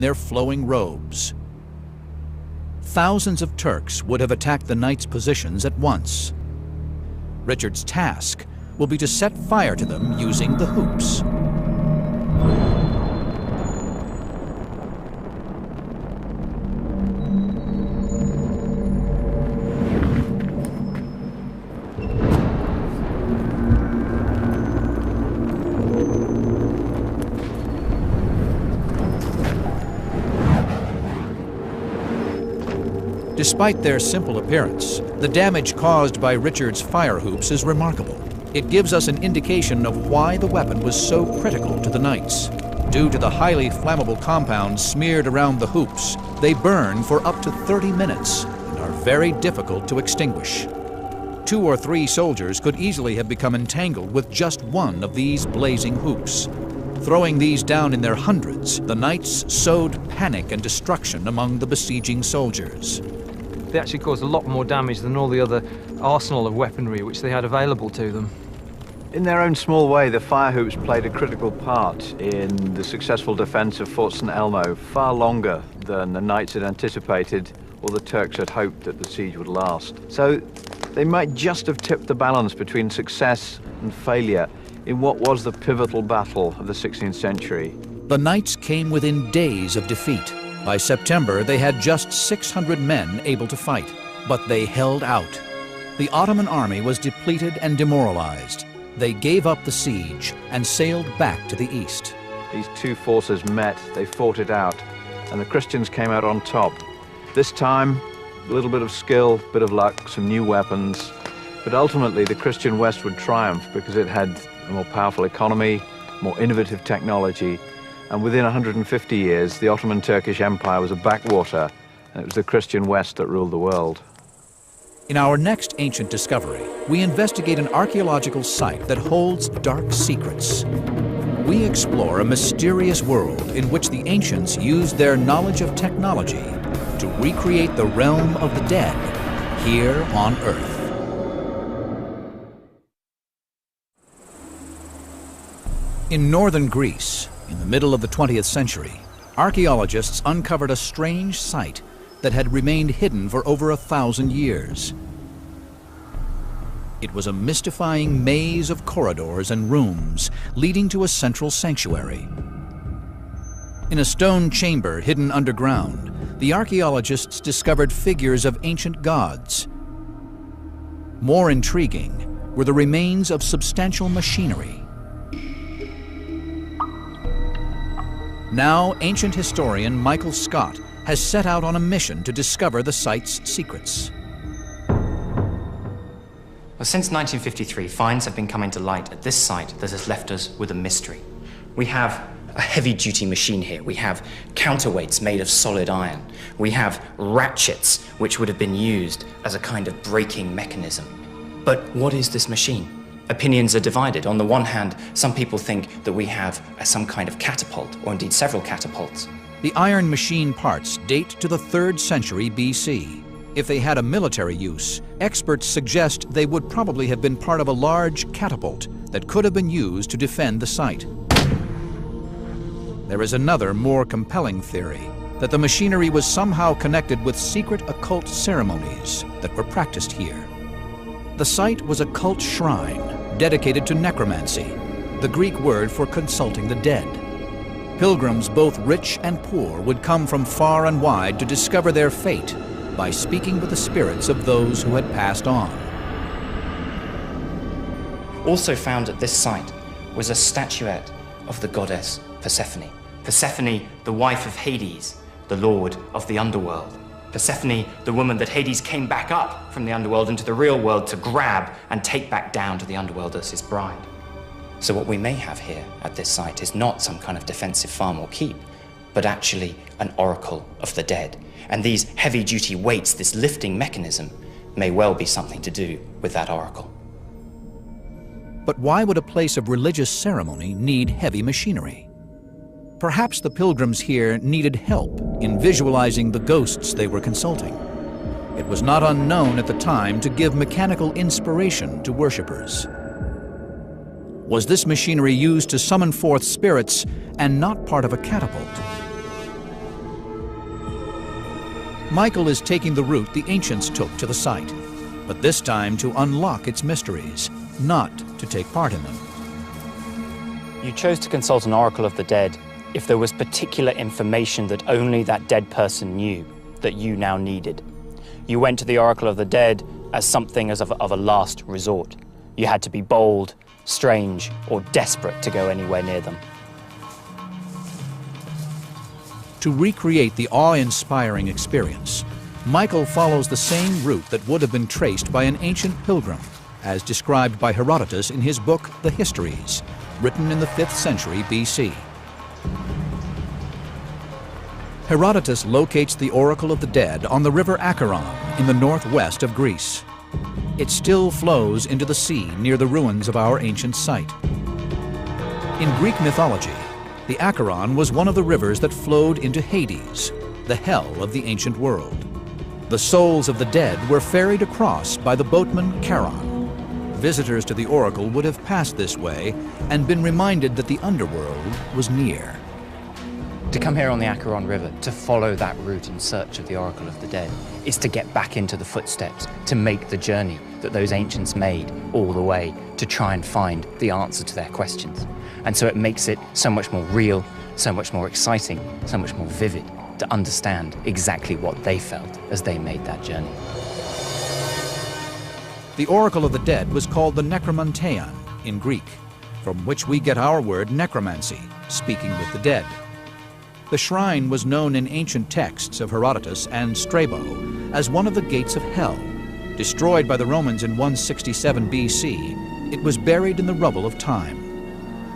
their flowing robes. Thousands of Turks would have attacked the knights' positions at once. Richard's task will be to set fire to them using the hoops. Despite their simple appearance, the damage caused by Richard's fire hoops is remarkable. It gives us an indication of why the weapon was so critical to the knights. Due to the highly flammable compounds smeared around the hoops, they burn for up to 30 minutes and are very difficult to extinguish. 2 or 3 soldiers could easily have become entangled with just one of these blazing hoops. Throwing these down in their hundreds, the knights sowed panic and destruction among the besieging soldiers. They actually caused a lot more damage than all the other arsenal of weaponry which they had available to them. In their own small way, the fire hoops played a critical part in the successful defense of Fort St. Elmo, far longer than the knights had anticipated or the Turks had hoped that the siege would last. So they might just have tipped the balance between success and failure in what was the pivotal battle of the 16th century. The knights came within days of defeat. By September, they had just 600 men able to fight, but they held out. The Ottoman army was depleted and demoralized. They gave up the siege and sailed back to the east. These two forces met, they fought it out, and the Christians came out on top. This time, a little bit of skill, bit of luck, some new weapons, but ultimately the Christian West would triumph because it had a more powerful economy, more innovative technology, and within 150 years, the Ottoman Turkish Empire was a backwater, and it was the Christian West that ruled the world. In our next ancient discovery, we investigate an archaeological site that holds dark secrets. We explore a mysterious world in which the ancients used their knowledge of technology to recreate the realm of the dead here on Earth. In northern Greece, in the middle of the 20th century, archaeologists uncovered a strange site that had remained hidden for over 1,000 years. It was a mystifying maze of corridors and rooms leading to a central sanctuary. In a stone chamber hidden underground, the archaeologists discovered figures of ancient gods. More intriguing were the remains of substantial machinery. Now, ancient historian Michael Scott has set out on a mission to discover the site's secrets. Well, since 1953, finds have been coming to light at this site that has left us with a mystery. We have a heavy-duty machine here. We have counterweights made of solid iron. We have ratchets, which would have been used as a kind of braking mechanism. But what is this machine? Opinions are divided. On the one hand, some people think that we have some kind of catapult, or indeed several catapults. The iron machine parts date to the 3rd century BC. If they had a military use, experts suggest they would probably have been part of a large catapult that could have been used to defend the site. There is another, more compelling theory, that the machinery was somehow connected with secret occult ceremonies that were practiced here. The site was a cult shrine dedicated to necromancy, the Greek word for consulting the dead. Pilgrims, both rich and poor, would come from far and wide to discover their fate by speaking with the spirits of those who had passed on. Also found at this site was a statuette of the goddess Persephone. Persephone, the wife of Hades, the lord of the underworld. Persephone, the woman that Hades came back up from the underworld into the real world to grab and take back down to the underworld as his bride. So what we may have here at this site is not some kind of defensive farm or keep, but actually an oracle of the dead. And these heavy-duty weights, this lifting mechanism, may well be something to do with that oracle. But why would a place of religious ceremony need heavy machinery? Perhaps the pilgrims here needed help in visualizing the ghosts they were consulting. It was not unknown at the time to give mechanical inspiration to worshippers. Was this machinery used to summon forth spirits and not part of a catapult? Michael is taking the route the ancients took to the site, but this time to unlock its mysteries, not to take part in them. You chose to consult an oracle of the dead if there was particular information that only that dead person knew that you now needed. You went to the oracle of the dead as something of a last resort. You had to be bold, strange, or desperate to go anywhere near them. To recreate the awe-inspiring experience, Michael follows the same route that would have been traced by an ancient pilgrim, as described by Herodotus in his book, The Histories, written in the 5th century BC. Herodotus locates the Oracle of the Dead on the river Acheron in the northwest of Greece. It still flows into the sea near the ruins of our ancient site. In Greek mythology, the Acheron was one of the rivers that flowed into Hades, the hell of the ancient world. The souls of the dead were ferried across by the boatman Charon. Visitors to the oracle would have passed this way and been reminded that the underworld was near. To come here on the Acheron River, to follow that route in search of the oracle of the dead, is to get back into the footsteps, to make the journey that those ancients made all the way to try and find the answer to their questions. And so it makes it so much more real, so much more exciting, so much more vivid to understand exactly what they felt as they made that journey. The Oracle of the Dead was called the Necromanteon in Greek, from which we get our word necromancy, speaking with the dead. The shrine was known in ancient texts of Herodotus and Strabo as one of the gates of hell. Destroyed by the Romans in 167 BC, it was buried in the rubble of time.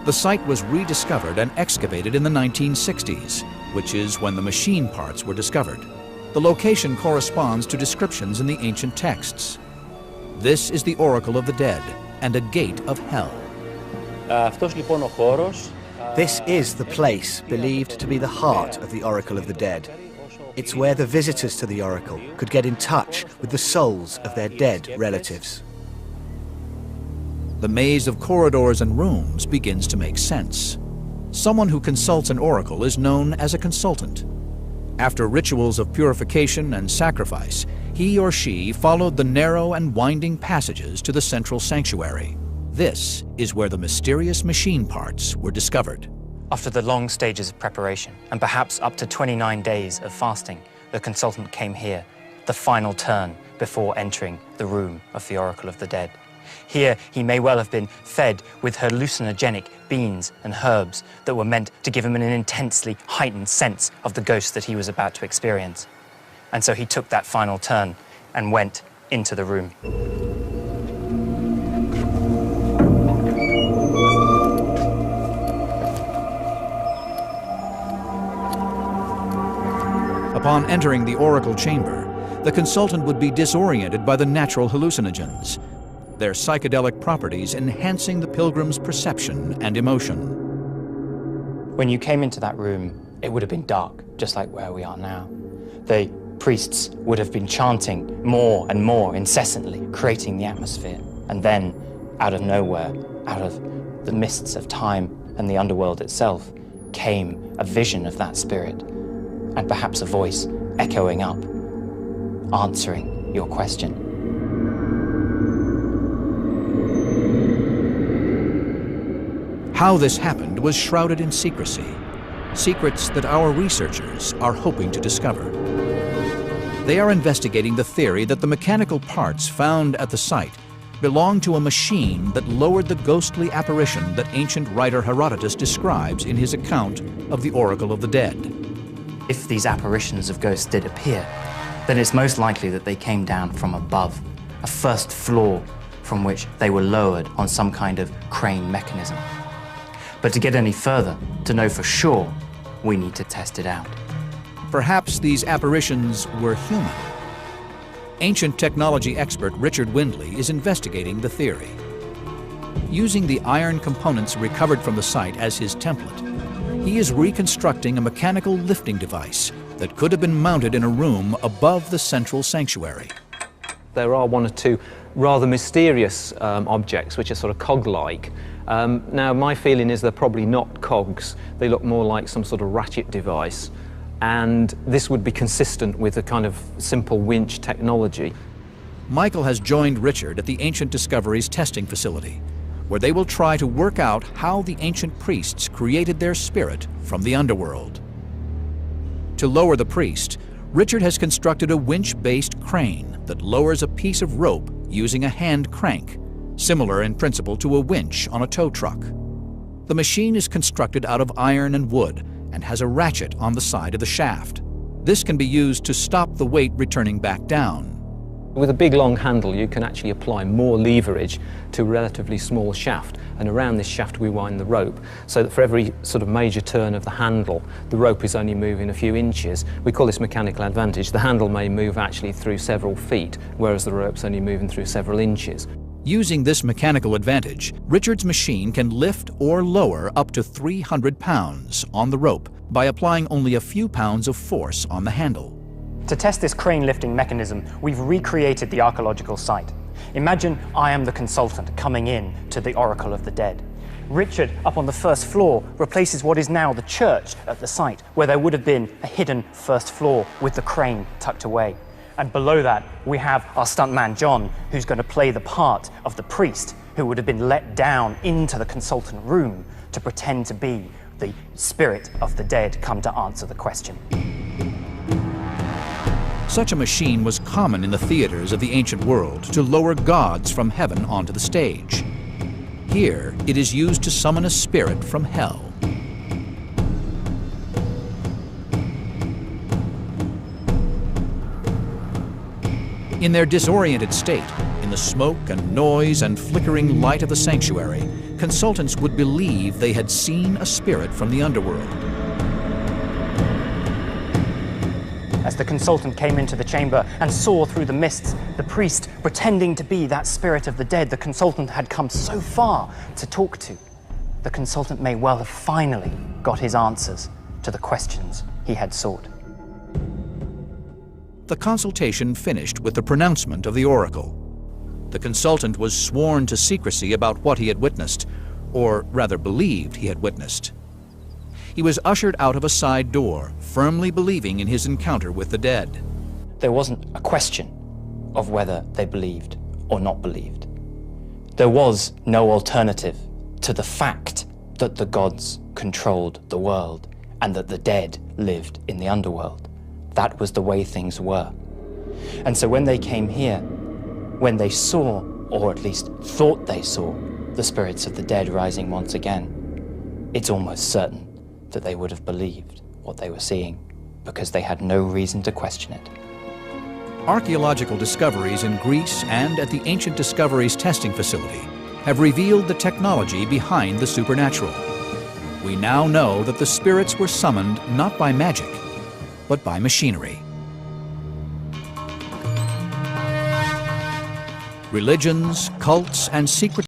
The site was rediscovered and excavated in the 1960s, which is when the machine parts were discovered. The location corresponds to descriptions in the ancient texts. This is the Oracle of the Dead and a gate of hell. This is the place believed to be the heart of the Oracle of the Dead. It's where the visitors to the Oracle could get in touch with the souls of their dead relatives. The maze of corridors and rooms begins to make sense. Someone who consults an oracle is known as a consultant. After rituals of purification and sacrifice, he or she followed the narrow and winding passages to the central sanctuary. This is where the mysterious machine parts were discovered. After the long stages of preparation, and perhaps up to 29 days of fasting, the consultant came here, the final turn before entering the room of the Oracle of the Dead. Here, he may well have been fed with hallucinogenic beans and herbs that were meant to give him an intensely heightened sense of the ghost that he was about to experience. And so he took that final turn and went into the room. Upon entering the oracle chamber, the consultant would be disoriented by the natural hallucinogens, their psychedelic properties enhancing the pilgrim's perception and emotion. When you came into that room, it would have been dark, just like where we are now. The priests would have been chanting more and more incessantly, creating the atmosphere. And then, out of nowhere, out of the mists of time and the underworld itself, came a vision of that spirit, and perhaps a voice echoing up, answering your question. How this happened was shrouded in secrecy, secrets that our researchers are hoping to discover. They are investigating the theory that the mechanical parts found at the site belong to a machine that lowered the ghostly apparition that ancient writer Herodotus describes in his account of the Oracle of the Dead. If these apparitions of ghosts did appear, then it's most likely that they came down from above, a first floor from which they were lowered on some kind of crane mechanism. But to get any further, to know for sure, we need to test it out. Perhaps these apparitions were human. Ancient technology expert Richard Windley is investigating the theory. Using the iron components recovered from the site as his template, he is reconstructing a mechanical lifting device that could have been mounted in a room above the central sanctuary. There are one or two rather mysterious objects which are sort of cog-like. Now, my feeling is they're probably not cogs. They look more like some sort of ratchet device. and this would be consistent with a kind of simple winch technology. Michael has joined Richard at the Ancient Discoveries testing facility, where they will try to work out how the ancient priests created their spirit from the underworld. To lower the priest, Richard has constructed a winch-based crane that lowers a piece of rope using a hand crank, similar in principle to a winch on a tow truck. The machine is constructed out of iron and wood and has a ratchet on the side of the shaft. This can be used to stop the weight returning back down. With a big long handle, you can actually apply more leverage to a relatively small shaft, and around this shaft we wind the rope, so that for every sort of major turn of the handle, the rope is only moving a few inches. We call this mechanical advantage. The handle may move actually through several feet, whereas the rope's only moving through several inches. Using this mechanical advantage, Richard's machine can lift or lower up to 300 pounds on the rope by applying only a few pounds of force on the handle. To test this crane lifting mechanism, we've recreated the archaeological site. Imagine I am the consultant coming in to the Oracle of the Dead. Richard, up on the first floor, replaces what is now the church at the site, where there would have been a hidden first floor with the crane tucked away. And below that, we have our stuntman John, who's going to play the part of the priest who would have been let down into the consultant room to pretend to be the spirit of the dead come to answer the question. Such a machine was common in the theaters of the ancient world to lower gods from heaven onto the stage. Here, it is used to summon a spirit from hell. In their disoriented state, in the smoke and noise and flickering light of the sanctuary, consultants would believe they had seen a spirit from the underworld. As the consultant came into the chamber and saw through the mists the priest pretending to be that spirit of the dead the consultant had come so far to talk to, the consultant may well have finally got his answers to the questions he had sought. The consultation finished with the pronouncement of the oracle. The consultant was sworn to secrecy about what he had witnessed, or rather believed he had witnessed. He was ushered out of a side door, firmly believing in his encounter with the dead. There wasn't a question of whether they believed or not believed. There was no alternative to the fact that the gods controlled the world and that the dead lived in the underworld. That was the way things were. And so when they came here, when they saw, or at least thought they saw, the spirits of the dead rising once again, it's almost certain that they would have believed what they were seeing, because they had no reason to question it. Archaeological discoveries in Greece and at the Ancient Discoveries testing facility have revealed the technology behind the supernatural. We now know that the spirits were summoned not by magic, but by machinery. Religions, cults, and secret